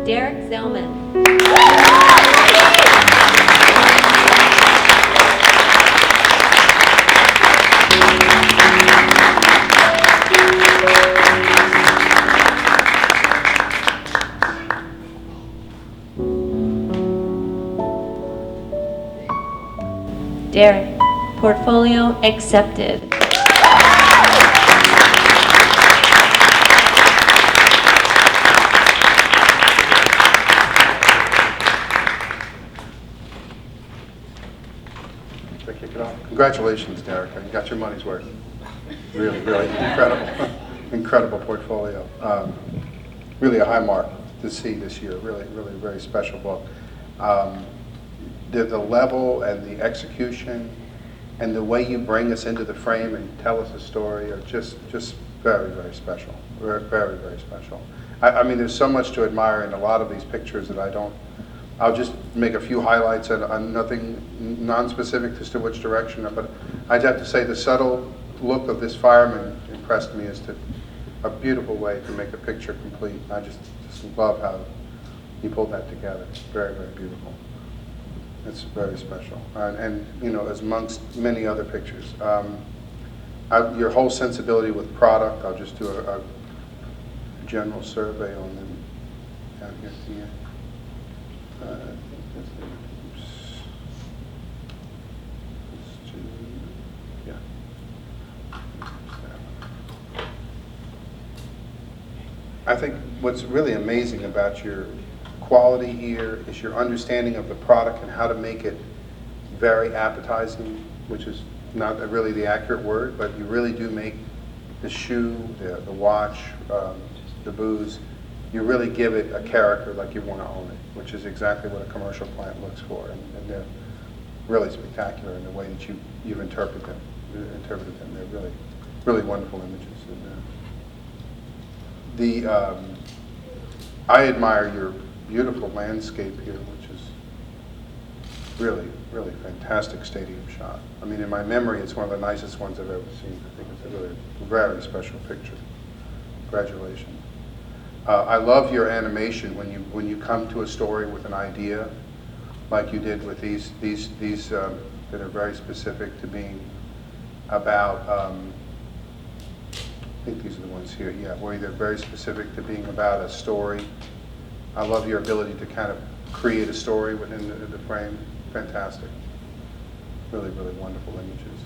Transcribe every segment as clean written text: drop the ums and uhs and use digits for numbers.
Derrick Zellmann. Derrick, portfolio accepted. Congratulations, Derrick. You got your money's worth. Really, really incredible, incredible portfolio. Really a high mark to see this year. Really, really very special book. The level and the execution and the way you bring us into the frame and tell us a story are just very, very special. Very, very special. I mean, there's so much to admire in a lot of these pictures that I'll just make a few highlights and nothing non-specific as to which direction, but I'd have to say the subtle look of this fireman impressed me as to a beautiful way to make a picture complete. I just love how he pulled that together. It's very, very beautiful. It's very special. And you know, as amongst many other pictures. Your whole sensibility with product, I'll just do a general survey on them down here at the end. I think what's really amazing about your quality here is your understanding of the product and how to make it very appetizing, which is not really the accurate word, but you really do make the shoe, the watch, the booze, you really give it a character like you want to own it, which is exactly what a commercial client looks for, and they're really spectacular in the way that you've interpreted them. They're really, really wonderful images. And, I admire your beautiful landscape here, which is really, really fantastic stadium shot. I mean, in my memory, it's one of the nicest ones I've ever seen. I think it's a really very special picture. Congratulations. I love your animation when you come to a story with an idea, like you did with these that are very specific to being about. I think these are the ones here. Yeah, where they're very specific to being about a story. I love your ability to kind of create a story within the frame. Fantastic. Really, really wonderful images.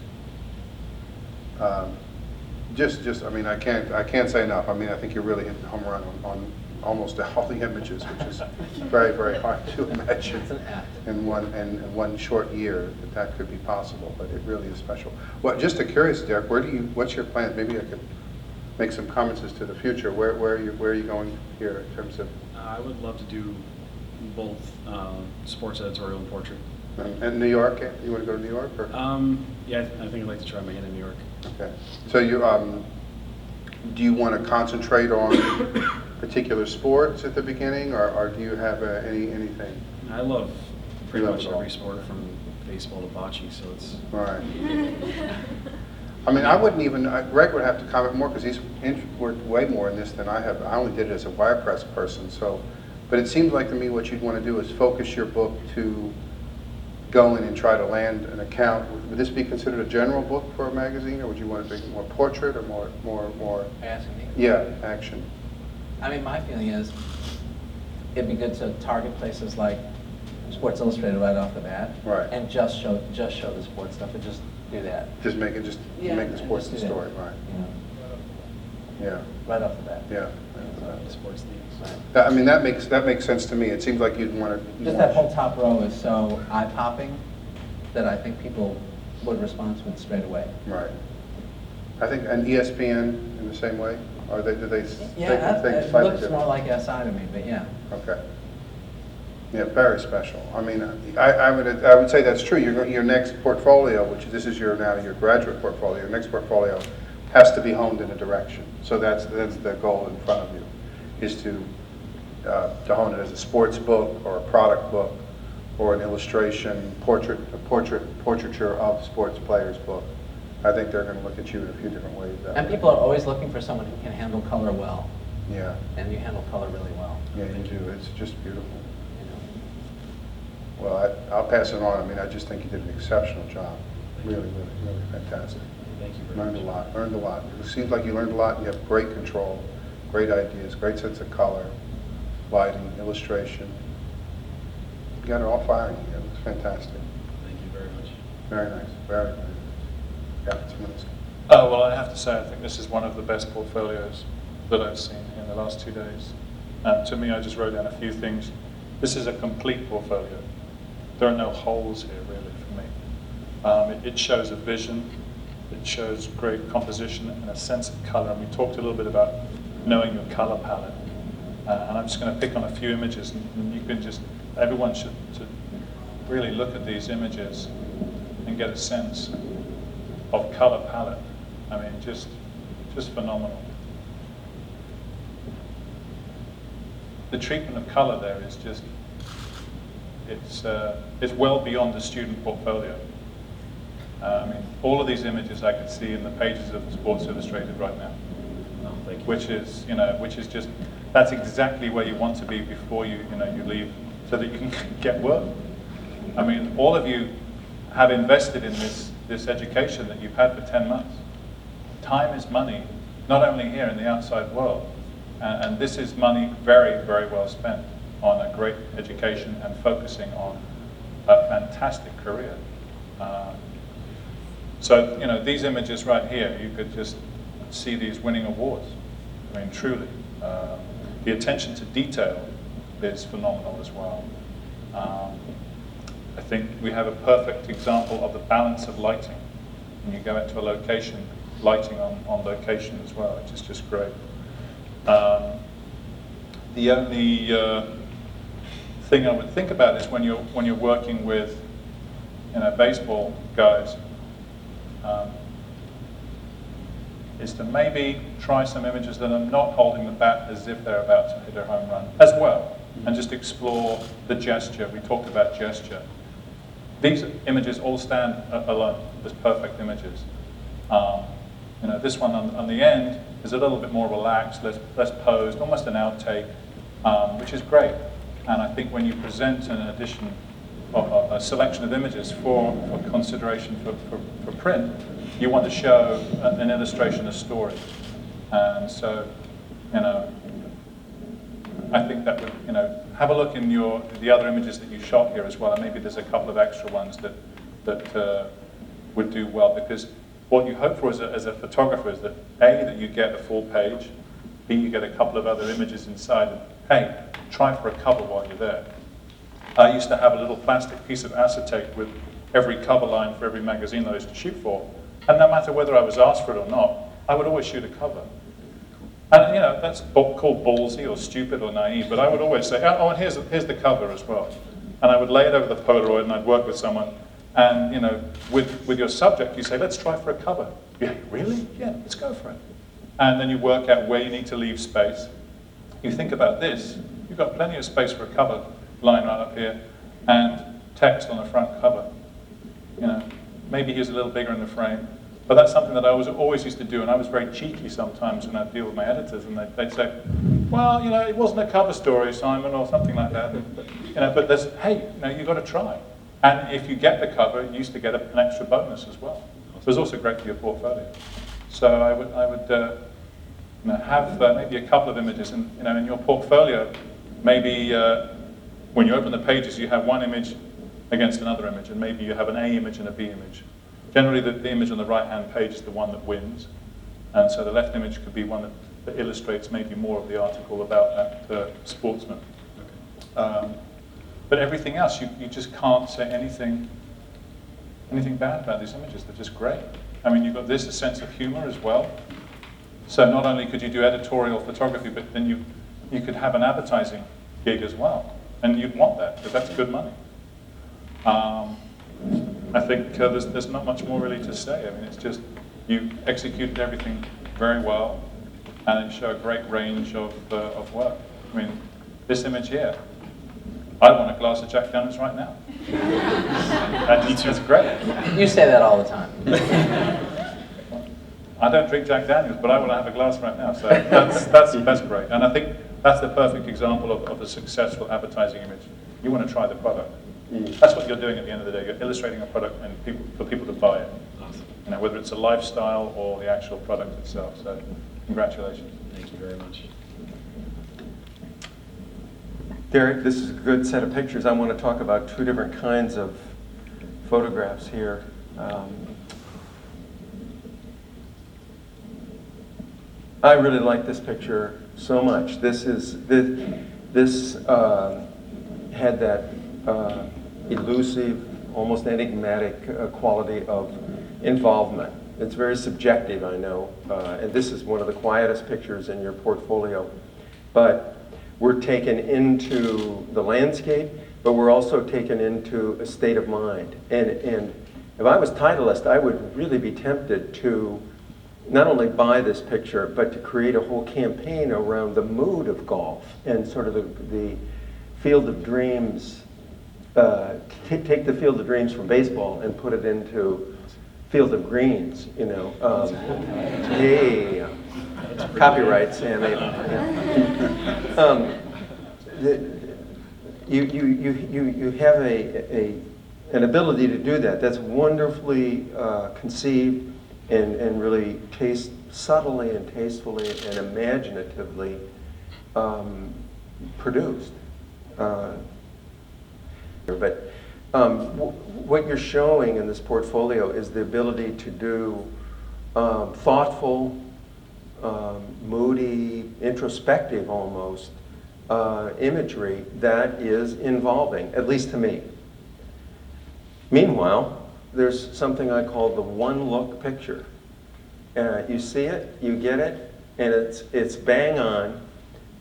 Just, I mean, I can't say enough. I mean, I think you're really hitting home run on almost all the images, which is very, very hard to imagine in one short year that could be possible. But it really is special. Well, just curious, Derrick, what's your plan? Maybe I could make some comments as to the future. Where are you going here in terms of? I would love to do both sports editorial and portrait. And New York? You want to go to New York? Or? Yeah, I think I'd like to try my hand in New York. Okay. So you do you want to concentrate on particular sports at the beginning, or do you have anything? I love pretty much every sport from baseball to bocce, so it's. All right. I mean, I wouldn't even. Greg would have to comment more because he's worked way more in this than I have. I only did it as a wirepress person, so. But it seems like to me what you'd want to do is focus your book to go in and try to land an account. Would this be considered a general book for a magazine, or would you want to be more portrait or more? Asking me? Yeah, action. I mean, my feeling is it'd be good to target places like Sports Illustrated right off the bat, right? And just show the sports stuff, and just do that. Just make the sports the story, right? Yeah. Right off the bat. Yeah. Sports things. Right. I mean, that makes sense to me. It seems like you'd want to. Just that whole top row is so eye-popping that I think people would respond to it straight away. Right. I think, and ESPN in the same way, or do they? Yeah, it looks more like SI to me, but yeah. Okay. Yeah, very special. I mean, I would say that's true. Your next portfolio, which this is your graduate portfolio, your next portfolio has to be honed in a direction. So that's the goal in front of you, is to hone it as a sports book or a product book or an illustration portraiture of sports players book. I think they're going to look at you in a few different ways. And people are always looking for someone who can handle color well, Yeah, and you handle color really well. yeah, you do. It's just beautiful. You know. Well, I'll pass it on. I mean, I just think you did an exceptional job. Really, really, really fantastic. Thank you very Learned a much. lot, learned a lot. It seems like you learned a lot, and you have great control, great ideas, great sense of color, lighting, illustration. You got it all firing here. It was fantastic. Thank you very much. Very nice, very, very nice. Yeah, 2 minutes. Well, I have to say, I think this is one of the best portfolios that I've seen in the last 2 days. To me, I just wrote down a few things. This is a complete portfolio. There are no holes here, really, for me. It shows a vision. It shows great composition and a sense of color. And we talked a little bit about knowing your color palette. And I'm just going to pick on a few images, and you can just, everyone should really look at these images and get a sense of color palette. I mean, just phenomenal. The treatment of color there is just, it's well beyond the student portfolio. I mean, all of these images I could see in the pages of Sports Illustrated right now, No, thank you. which is just, that's exactly where you want to be before you leave, so that you can get work. I mean, all of you have invested in this education that you've had for 10 months. Time is money, not only here in the outside world, and this is money very, very well spent on a great education and focusing on a fantastic career. So, these images right here, you could just see these winning awards. I mean, truly. The attention to detail is phenomenal as well. I think we have a perfect example of the balance of lighting. When you go into a location, lighting on location as well, which is just great. The only thing I would think about is when you're working with baseball guys, is to maybe try some images that are not holding the bat as if they're about to hit a home run as well, and just explore the gesture. We talked about gesture. These images all stand alone as perfect images. This one on the end is a little bit more relaxed, less posed, almost an outtake, which is great. And I think when you present an edition of a selection of images for consideration for print, you want to show an illustration, a story. And so, I think that would, have a look in the other images that you shot here as well, and maybe there's a couple of extra ones that would do well, because what you hope for as a photographer is that A, that you get a full page, B, you get a couple of other images inside, and hey, try for a cover while you're there. I used to have a little plastic piece of acetate with every cover line for every magazine that I used to shoot for, and no matter whether I was asked for it or not, I would always shoot a cover. And that's called ballsy or stupid or naive, but I would always say, oh, and here's the cover as well. And I would lay it over the Polaroid, and I'd work with someone, and with your subject, you say, let's try for a cover. Yeah, really? Yeah, let's go for it. And then you work out where you need to leave space. You think about this, you've got plenty of space for a cover line right up here, and text on the front cover. Maybe he's a little bigger in the frame. But that's something that I always used to do, and I was very cheeky sometimes when I'd deal with my editors, and they'd say, well, it wasn't a cover story, Simon, or something like that. But there's, hey, you've got to try. And if you get the cover, you used to get an extra bonus as well. It was also great for your portfolio. So I would have maybe a couple of images, and in your portfolio, maybe when you open the pages, you have one image against another image, and maybe you have an A image and a B image. Generally, the image on the right-hand page is the one that wins, and so the left image could be one that illustrates maybe more of the article about that sportsman. Okay. But everything else, you just can't say anything bad about these images. They're just great. I mean, you've got a sense of humor as well. So not only could you do editorial photography, but then you could have an advertising gig as well, and you'd want that because that's good money. I think there's not much more really to say. I mean, it's just you executed everything very well, and it showed a great range of work. I mean, this image here, I want a glass of Jack Daniels right now. That's great. You say that all the time. I don't drink Jack Daniels, but I will have a glass right now. So that's great. And I think that's the perfect example of a successful advertising image. You want to try the product. That's what you're doing at the end of the day. You're illustrating a product and for people to buy it. Awesome. You know, whether it's a lifestyle or the actual product itself. So congratulations. Thank you very much. Derrick, this is a good set of pictures. I want to talk about two different kinds of photographs here. I really like this picture so much. This had that elusive, almost enigmatic quality of involvement. It's very subjective, I know, and this is one of the quietest pictures in your portfolio. But we're taken into the landscape, but we're also taken into a state of mind. And if I was Titleist, I would really be tempted to not only buy this picture, but to create a whole campaign around the mood of golf and sort of the field of dreams, take the field of dreams from baseball and put it into field of greens, you know. Hey, copyright, Sam. You have an ability to do that. That's wonderfully conceived and really subtly and tastefully and imaginatively produced. But what you're showing in this portfolio is the ability to do thoughtful, moody, introspective almost imagery that is involving, at least to me. Meanwhile, there's something I call the one-look picture. You see it, you get it, and it's bang on,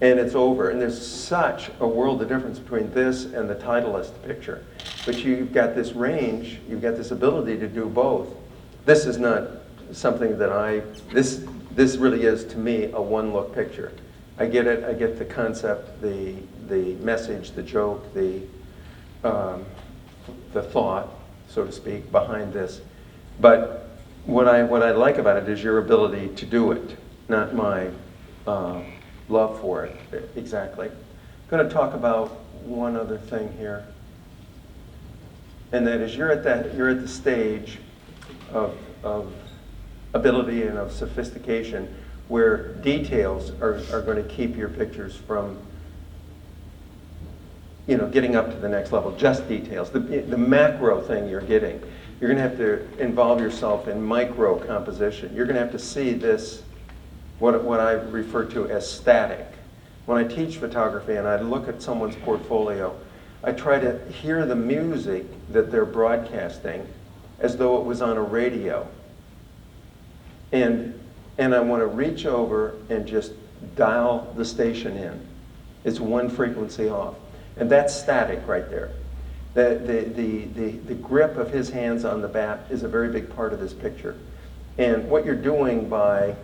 and it's over. And there's such a world of difference between this and the Titleist picture. But you've got this range, you've got this ability to do both. This is not something that this really is, to me, a one-look picture. I get it, I get the concept, the message, the joke, the thought, so to speak, behind this. But what I like about it is your ability to do it, not my love for it exactly. I'm going to talk about one other thing here, and that is you're at the stage of ability and of sophistication where details are going to keep your pictures from, you know, getting up to the next level. Just details. The macro thing you're getting, you're going to have to involve yourself in micro composition. You're going to have to see this, what I refer to as static. When I teach photography and I look at someone's portfolio, I try to hear the music that they're broadcasting as though it was on a radio. And I want to reach over and just dial the station in. It's one frequency off. And that's static right there. The grip of his hands on the bat is a very big part of this picture. And what you're doing by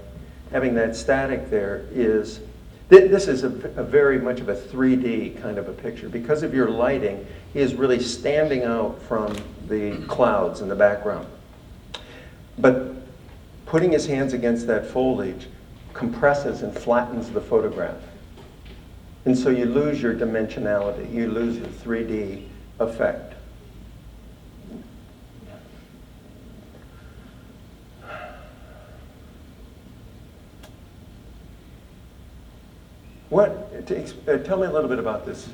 having that static there is, this is a very much of a 3D kind of a picture. Because of your lighting, he is really standing out from the clouds in the background. But putting his hands against that foliage compresses and flattens the photograph. And so you lose your dimensionality, you lose the 3D effect. Tell me a little bit about this.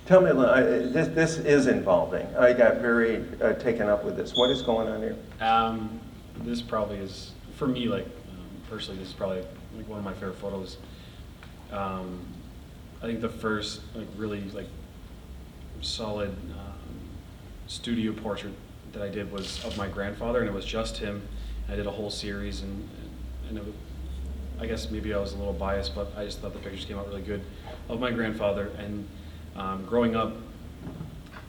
Tell me a little, this is involving. I got very taken up with this. What is going on here? This probably is, for me, like, personally, this is probably like one of my favorite photos. I think the first, like, really, like, solid studio portrait that I did was of my grandfather, and it was just him. I did a whole series, and it was, I guess maybe I was a little biased, but I just thought the pictures came out really good of my grandfather. And growing up,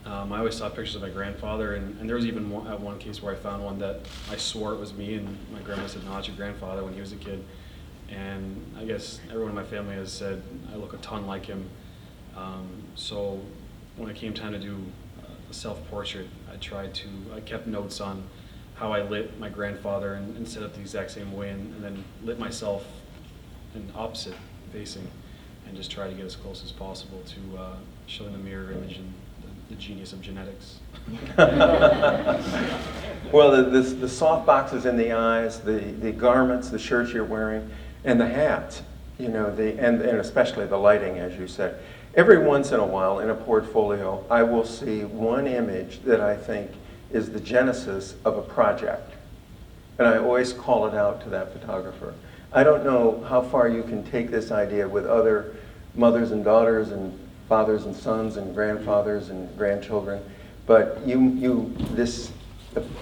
I always saw pictures of my grandfather, and there was even one case where I found one that I swore it was me, and my grandma said, "No, it's your grandfather," when he was a kid. And I guess everyone in my family has said I look a ton like him. So when it came time to do a self-portrait, I kept notes on how I lit my grandfather and set up the exact same way, and then lit myself in opposite facing, and just try to get as close as possible to showing the mirror image and the genius of genetics. Well, the soft boxes in the eyes, the garments, the shirts you're wearing, and the hats, you know, and especially the lighting, as you said. Every once in a while in a portfolio, I will see one image that I think is the genesis of a project. And I always call it out to that photographer. I don't know how far you can take this idea with other mothers and daughters and fathers and sons and grandfathers and grandchildren, but this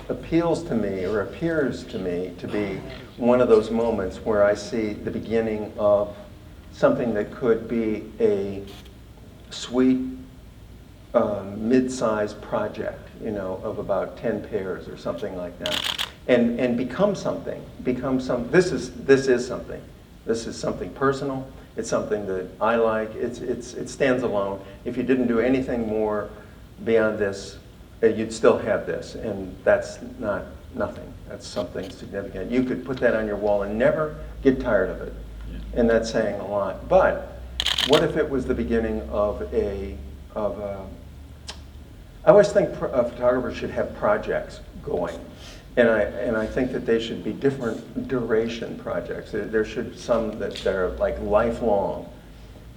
appeals to me, or appears to me, to be one of those moments where I see the beginning of something that could be a sweet, mid-sized project, you know, of about 10 pairs or something like that, and become something. This is something. This is something personal. It's something that I like. It stands alone. If you didn't do anything more beyond this, you'd still have this, and that's not nothing. That's something significant. You could put that on your wall and never get tired of it, and that's saying a lot. But what if it was the beginning of I always think a photographer should have projects going, and I think that they should be different duration projects. There should be some that are like lifelong,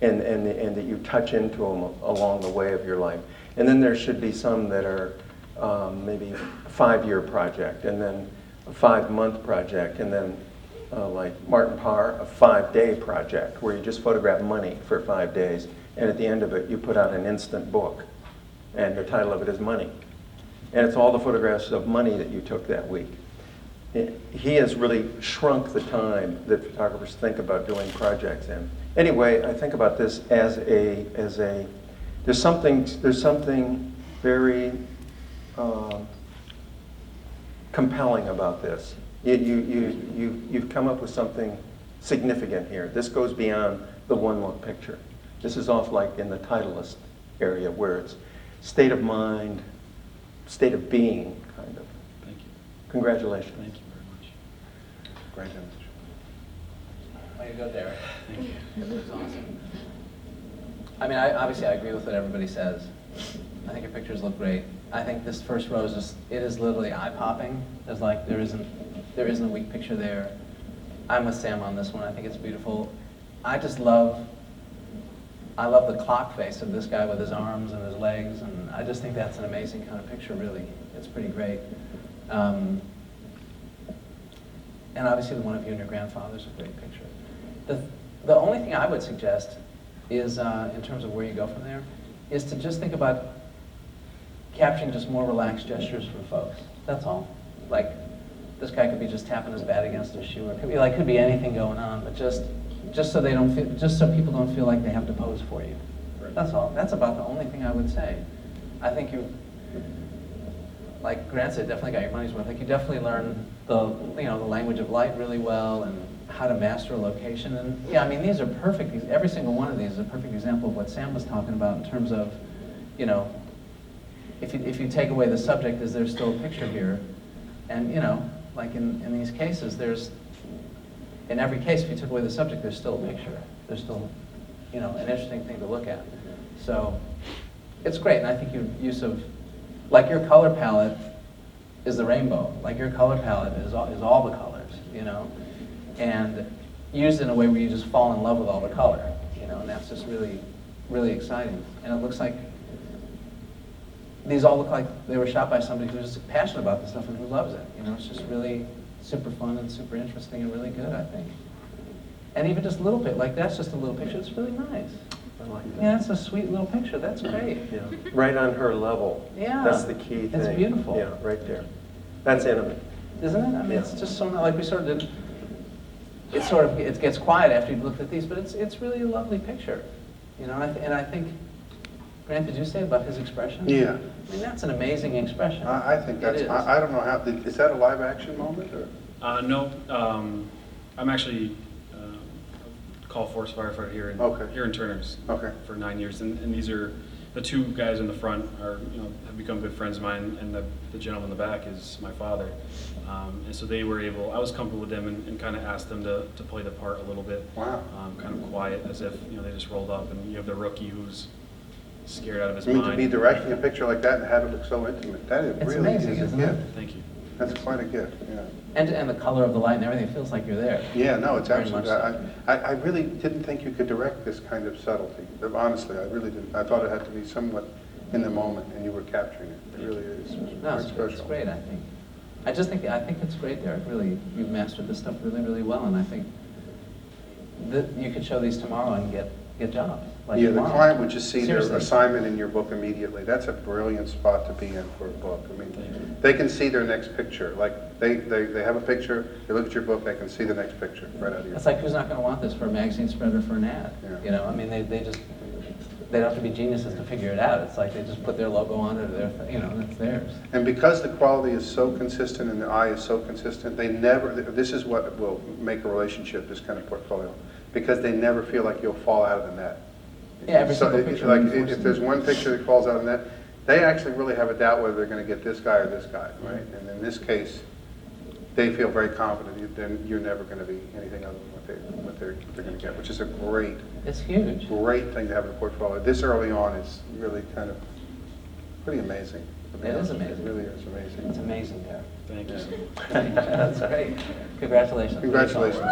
and that you touch into them along the way of your life. And then there should be some that are maybe a 5-year project, and then a 5-month project, and then like Martin Parr, a 5-day project where you just photograph money for 5 days, and at the end of it you put out an instant book, and the title of it is Money. And it's all the photographs of money that you took that week. He has really shrunk the time that photographers think about doing projects in. Anyway, I think about this as there's something very compelling about this. You've come up with something significant here. This goes beyond the one-look picture. This is off like in the Titleist area where it's state of mind, state of being, kind of. Thank you. Congratulations. Thank you very much. Great image. Way to go, Derrick. Thank you. It looks awesome. I mean, obviously I agree with what everybody says. I think your pictures look great. I think this first row is literally eye-popping. There isn't a weak picture there. I'm with Sam on this one. I think it's beautiful. I love the clock face of this guy with his arms and his legs, and I just think that's an amazing kind of picture, really. It's pretty great. And obviously the one of you and your grandfather is a great picture. The only thing I would suggest is, in terms of where you go from there, is to just think about capturing just more relaxed gestures for folks. That's all. Like, this guy could be just tapping his bat against his shoe, or could be anything going on, but just so people don't feel like they have to pose for you. Right. That's all. That's about the only thing I would say. I think like Grant said, definitely got your money's worth. Like, you definitely learn the language of light really well, and how to master a location. And yeah, I mean, these are perfect. Every single one of these is a perfect example of what Sam was talking about in terms of, if you take away the subject, is there still a picture here? And like in these cases, in every case, if you took away the subject, there's still a picture. There's still, an interesting thing to look at. So it's great, and I think your use of, like, your color palette is the rainbow. Like, your color palette is all the colors, and used in a way where you just fall in love with all the color, and that's just really, really exciting. And it looks like these all look like they were shot by somebody who's just passionate about this stuff and who loves it. It's just really super fun and super interesting and really good, I think. And even just a little bit, like that's just a little picture. It's really nice. I like that. Yeah, it's a sweet little picture. That's great. Yeah. Right on her level. Yeah. That's the key thing. It's beautiful. Yeah, right there. That's intimate. Isn't it? I mean, it's just so like we sort of did. It gets quiet after you've looked at these, but it's really a lovely picture, And I think, Grant, did you say about his expression? Yeah. I mean, that's an amazing expression. I think that's, It is. I don't know how, is that a live action moment, or? No, I'm actually call force firefighter here in Okay. here in Turner's Okay. for 9 years, and these are the two guys in the front are, have become good friends of mine, and the gentleman in the back is my father. And so they were able, I was comfortable with them and kind of asked them to play the part a little bit. Wow. Kind of quiet, as if, they just rolled up, and you have the rookie who's scared out of his I mean, to mind. be directing a picture like that and have it look so intimate, that is It's really amazing, is a isn't gift. it? Thank you. That's quite a gift, yeah. And the color of the light and everything, it feels like you're there. Yeah, no, it's Very absolutely, much so. I really didn't think you could direct this kind of subtlety. Honestly, I really didn't. I thought it had to be somewhat in the moment, and you were capturing it. It really is No, very it's special. great, I think. I think it's great, Derek, really. You've mastered this stuff really, really well, and I think that you could show these tomorrow and get jobs. Like Yeah, the tomorrow. client would just see their Seriously. assignment in your book immediately. That's a brilliant spot to be in for a book. I mean, they can see their next picture. Like, they have a picture, they look at your book, they can see the next picture right out of your It's like, who's not going to want this for a magazine spread or for an ad? Yeah. I mean, they don't have to be geniuses to figure it out. It's like they just put their logo on it, or it's theirs. And because the quality is so consistent and the eye is so consistent, they never, this is what will make a relationship, this kind of portfolio, because they never feel like you'll fall out of the net. Yeah, every So, single picture like, reinforces if there's it. one picture that falls out of the net, they actually really have a doubt whether they're going to get this guy or this guy, right? And in this case, they feel very confident then you're never going to be anything other than what they're going to get, which is a great It's huge. thing to have in a portfolio. This early on is really kind of pretty amazing. It is amazing. It really is amazing. It's amazing, Derek. Thank you. Yeah. That's great. Congratulations. Congratulations.